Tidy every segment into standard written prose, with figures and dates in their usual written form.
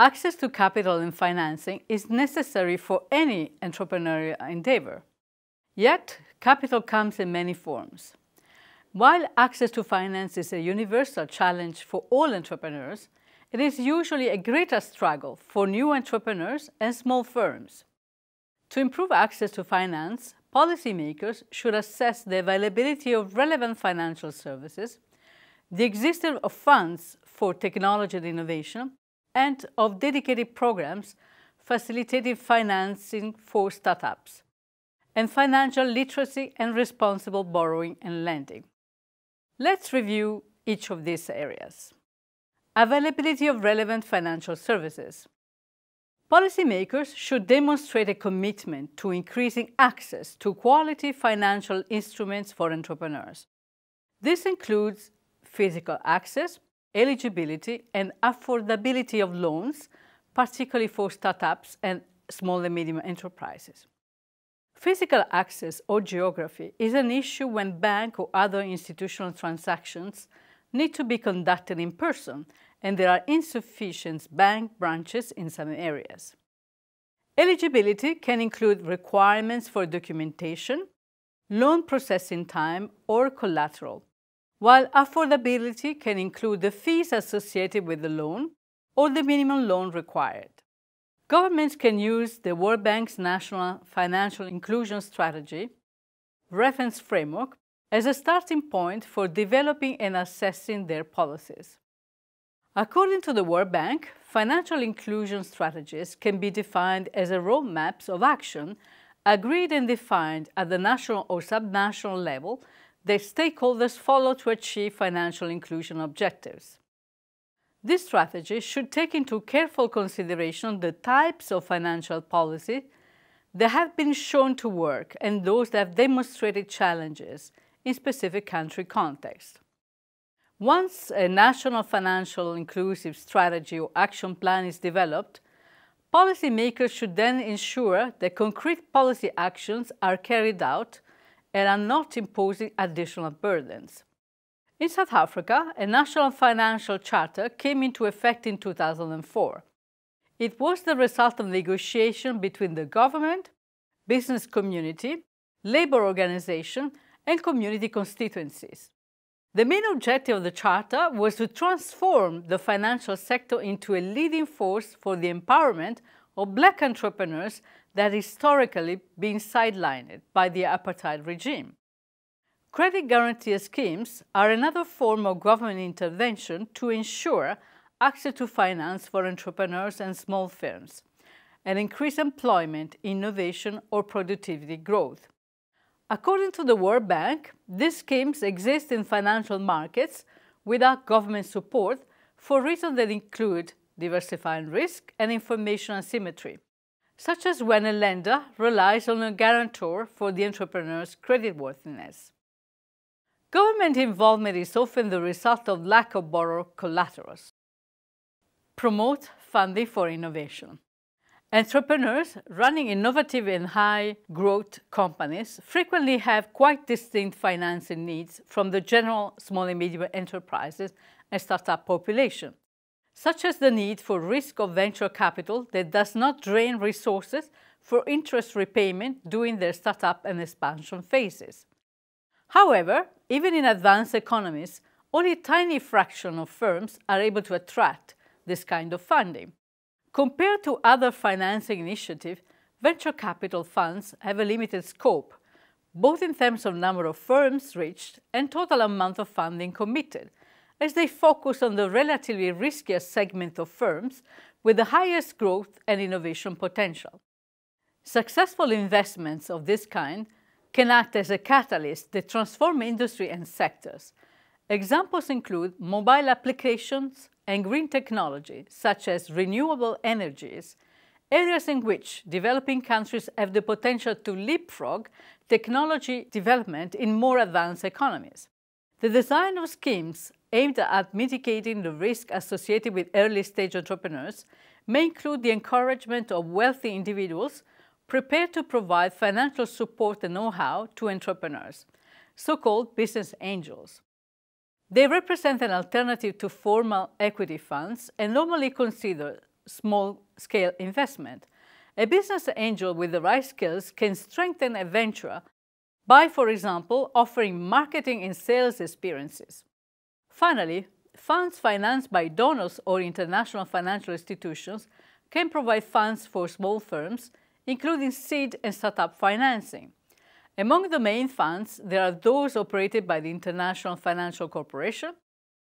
Access to capital and financing is necessary for any entrepreneurial endeavor. Yet, capital comes in many forms. While access to finance is a universal challenge for all entrepreneurs, it is usually a greater struggle for new entrepreneurs and small firms. To improve access to finance, policymakers should assess the availability of relevant financial services, the existence of funds for technology and innovation, and of dedicated programs facilitating financing for startups, and financial literacy and responsible borrowing and lending. Let's review each of these areas. Availability of relevant financial services. Policymakers should demonstrate a commitment to increasing access to quality financial instruments for entrepreneurs. This includes physical access, eligibility, and affordability of loans, particularly for startups and small and medium enterprises. Physical access or geography is an issue when bank or other institutional transactions need to be conducted in person, and there are insufficient bank branches in some areas. Eligibility can include requirements for documentation, loan processing time, or collateral, while affordability can include the fees associated with the loan or the minimum loan required. Governments can use the World Bank's National Financial Inclusion Strategy reference framework as a starting point for developing and assessing their policies. According to the World Bank, financial inclusion strategies can be defined as roadmaps of action agreed and defined at the national or subnational level that stakeholders follow to achieve financial inclusion objectives. This strategy should take into careful consideration the types of financial policy that have been shown to work and those that have demonstrated challenges in specific country contexts. Once a national financial inclusive strategy or action plan is developed, policymakers should then ensure that concrete policy actions are carried out and are not imposing additional burdens. In South Africa, a national financial charter came into effect in 2004. It was the result of negotiation between the government, business community, labor organization, and community constituencies. The main objective of the charter was to transform the financial sector into a leading force for the empowerment of Black entrepreneurs that historically been sidelined by the apartheid regime. Credit guarantee schemes are another form of government intervention to ensure access to finance for entrepreneurs and small firms, and increase employment, innovation, or productivity growth. According to the World Bank, these schemes exist in financial markets without government support for reasons that include diversifying risk and information asymmetry, such as when a lender relies on a guarantor for the entrepreneur's creditworthiness. Government involvement is often the result of lack of borrower collaterals. Promote funding for innovation. Entrepreneurs running innovative and high-growth companies frequently have quite distinct financing needs from the general small and medium enterprises and startup population, such as the need for risk of venture capital that does not drain resources for interest repayment during their startup and expansion phases. However, even in advanced economies, only a tiny fraction of firms are able to attract this kind of funding. Compared to other financing initiatives, venture capital funds have a limited scope, both in terms of number of firms reached and total amount of funding committed, as they focus on the relatively riskier segment of firms with the highest growth and innovation potential. Successful investments of this kind can act as a catalyst that transform industry and sectors. Examples include mobile applications and green technology, such as renewable energies, areas in which developing countries have the potential to leapfrog technology development in more advanced economies. The design of schemes aimed at mitigating the risk associated with early-stage entrepreneurs may include the encouragement of wealthy individuals prepared to provide financial support and know-how to entrepreneurs, so-called business angels. They represent an alternative to formal equity funds and normally considered small-scale investment. A business angel with the right skills can strengthen a venture by, for example, offering marketing and sales experiences. Finally, funds financed by donors or international financial institutions can provide funds for small firms, including seed and startup financing. Among the main funds, there are those operated by the International Financial Corporation,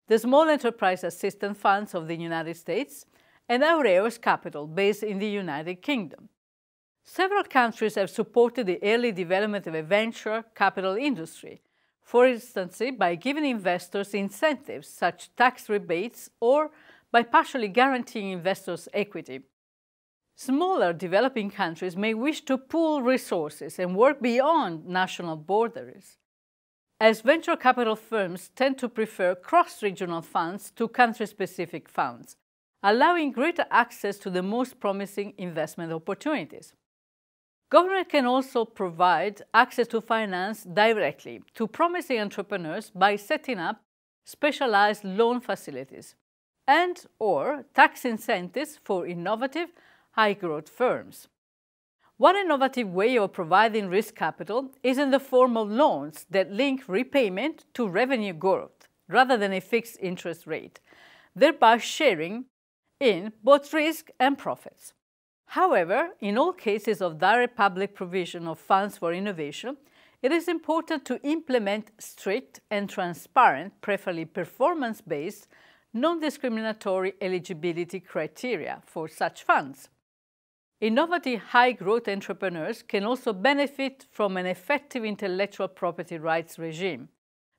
the Small Enterprise Assistance Funds of the United States, and Aureos Capital, based in the United Kingdom. Several countries have supported the early development of a venture capital industry, for instance, by giving investors incentives such as tax rebates or by partially guaranteeing investors' equity. Smaller developing countries may wish to pool resources and work beyond national borders, as venture capital firms tend to prefer cross-regional funds to country-specific funds, allowing greater access to the most promising investment opportunities. Government can also provide access to finance directly to promising entrepreneurs by setting up specialized loan facilities and/or tax incentives for innovative, high-growth firms. One innovative way of providing risk capital is in the form of loans that link repayment to revenue growth rather than a fixed interest rate, thereby sharing in both risk and profits. However, in all cases of direct public provision of funds for innovation, it is important to implement strict and transparent, preferably performance-based, non-discriminatory eligibility criteria for such funds. Innovative high-growth entrepreneurs can also benefit from an effective intellectual property rights regime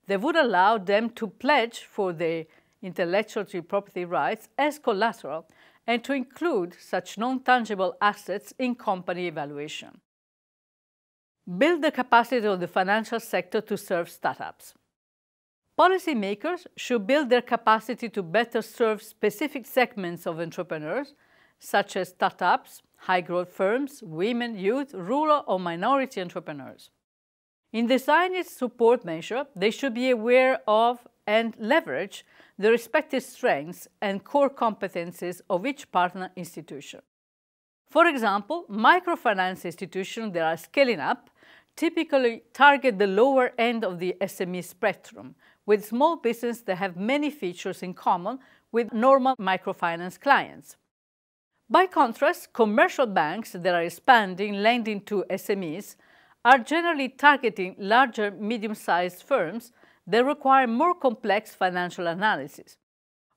that would allow them to pledge for their intellectual property rights as collateral and to include such non-tangible assets in company evaluation. Build the capacity of the financial sector to serve startups. Policymakers should build their capacity to better serve specific segments of entrepreneurs, such as startups, high-growth firms, women, youth, rural or minority entrepreneurs. In designing support measures, they should be aware of and leverage the respective strengths and core competencies of each partner institution. For example, microfinance institutions that are scaling up typically target the lower end of the SME spectrum, with small businesses that have many features in common with normal microfinance clients. By contrast, commercial banks that are expanding lending to SMEs are generally targeting larger, medium-sized firms that require more complex financial analysis,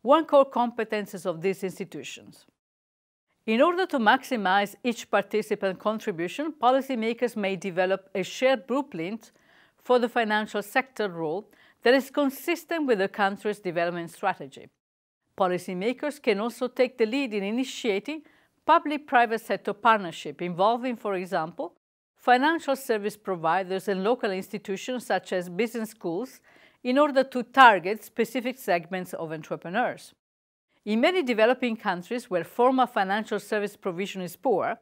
one core competence of these institutions. In order to maximize each participant's contribution, policymakers may develop a shared blueprint for the financial sector role that is consistent with the country's development strategy. Policymakers can also take the lead in initiating public-private sector partnership involving, for example, financial service providers and local institutions such as business schools in order to target specific segments of entrepreneurs. In many developing countries where formal financial service provision is poor,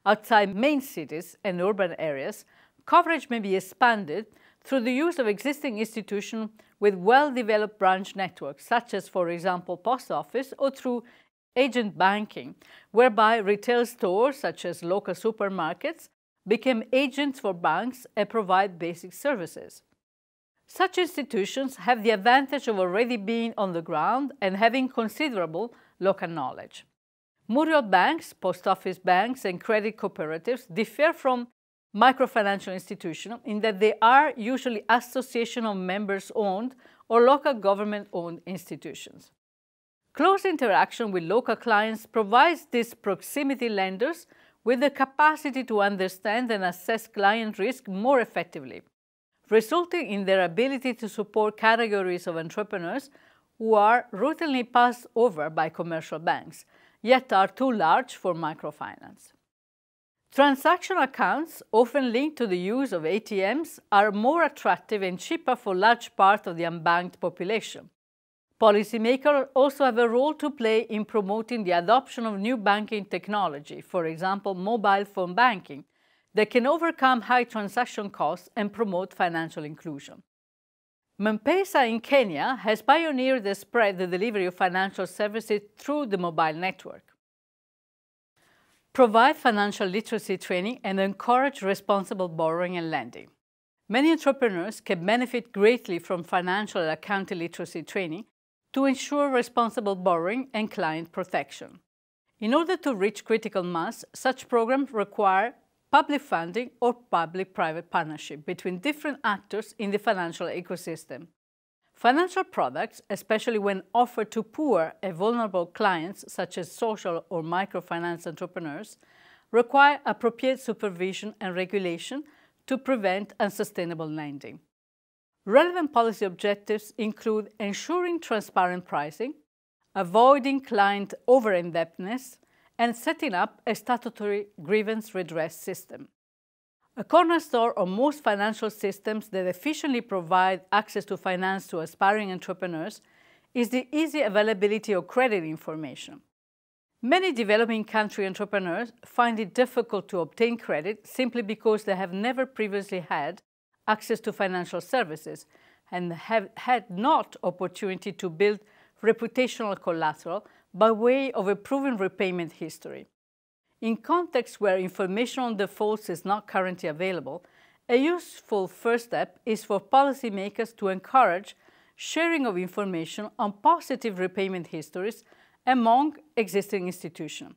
outside main cities and urban areas, coverage may be expanded through the use of existing institutions with well-developed branch networks, such as, for example, post office, or through agent banking, whereby retail stores, such as local supermarkets, become agents for banks and provide basic services. Such institutions have the advantage of already being on the ground and having considerable local knowledge. Mutual banks, post office banks, and credit cooperatives differ from microfinancial institutions in that they are usually association of members-owned or local government-owned institutions. Close interaction with local clients provides these proximity lenders with the capacity to understand and assess client risk more effectively, resulting in their ability to support categories of entrepreneurs who are routinely passed over by commercial banks, yet are too large for microfinance. Transaction accounts, often linked to the use of ATMs, are more attractive and cheaper for large part of the unbanked population. Policymakers also have a role to play in promoting the adoption of new banking technology, for example, mobile phone banking, that can overcome high transaction costs and promote financial inclusion. M-Pesa in Kenya has pioneered the delivery of financial services through the mobile network. provide financial literacy training, and encourage responsible borrowing and lending. Many entrepreneurs can benefit greatly from financial and accounting literacy training to ensure responsible borrowing and client protection. In order to reach critical mass, such programs require public funding or public-private partnership between different actors in the financial ecosystem. Financial products, especially when offered to poor and vulnerable clients such as social or microfinance entrepreneurs, require appropriate supervision and regulation to prevent unsustainable lending. Relevant policy objectives include ensuring transparent pricing, avoiding client over-indebtedness, and setting up a statutory grievance redress system. A cornerstone of most financial systems that efficiently provide access to finance to aspiring entrepreneurs is the easy availability of credit information. Many developing country entrepreneurs find it difficult to obtain credit simply because they have never previously had access to financial services and have had not opportunity to build reputational collateral by way of a proven repayment history. In contexts where information on defaults is not currently available, a useful first step is for policymakers to encourage sharing of information on positive repayment histories among existing institutions.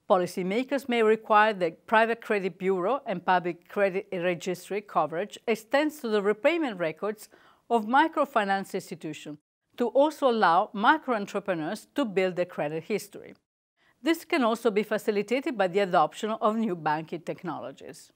Policymakers may require that private credit bureau and public credit registry coverage extends to the repayment records of microfinance institutions to also allow micro-entrepreneurs to build their credit history. This can also be facilitated by the adoption of new banking technologies.